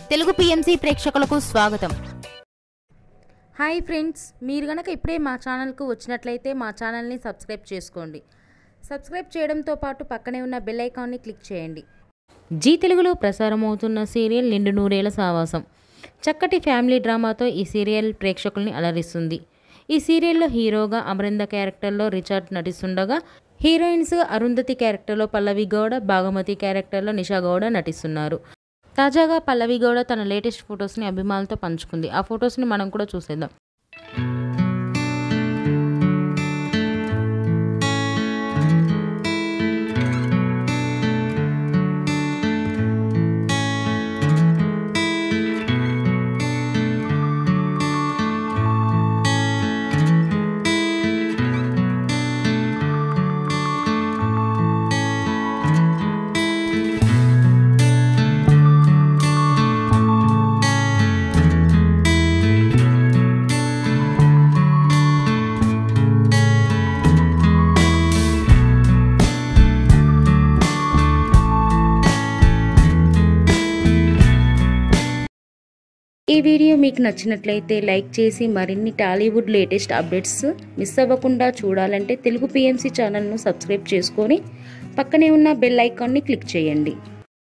Telugu PMC ప్రేక్షకులకు స్వాగతం. Hi friends, మీరు గనక ఇప్పుడే మా ఛానల్కు వచ్చినట్లయితే మా ఛానల్ని సబ్స్క్రైబ్ చేసుకోండి. సబ్స్క్రైబ్ చేయడంతో పాటు పక్కనే ఉన్న బెల్ ఐకాన్ని క్లిక్ చేయండి. జీ తెలుగులో ప్రసారమవుతున్న సీరియల్ నిండు నూరేళ్ల సావాసం చక్కటి ఫ్యామిలీ డ్రామాతో ఈ సీరియల్ ప్రేక్షకుల్ని అలరిస్తుంది. ఈ సీరియల్లో హీరోగా అమరింద క్యారెక్టర్లో రిచర్డ్ నటిస్తుండగా, హీరోయిన్స్ అరుంధతి క్యారెక్టర్లో పల్లవి గౌడ, భాగమతి క్యారెక్టర్లో నిషా గౌడ నటిస్తున్నారు. తాజాగా పల్లవి గౌడ తన లేటెస్ట్ ఫొటోస్ని అభిమానులతో పంచుకుంది. ఆ ఫొటోస్ని మనం కూడా చూసేద్దాం. ఈ వీడియో మీకు నచ్చినట్లయితే లైక్ చేసి మరిన్ని టాలీవుడ్ లేటెస్ట్ అప్డేట్స్ మిస్ అవ్వకుండా చూడాలంటే తెలుగు పిఎంసి ఛానల్ను సబ్స్క్రైబ్ చేసుకొని పక్కనే ఉన్న బెల్ ఐకాన్ని క్లిక్ చేయండి.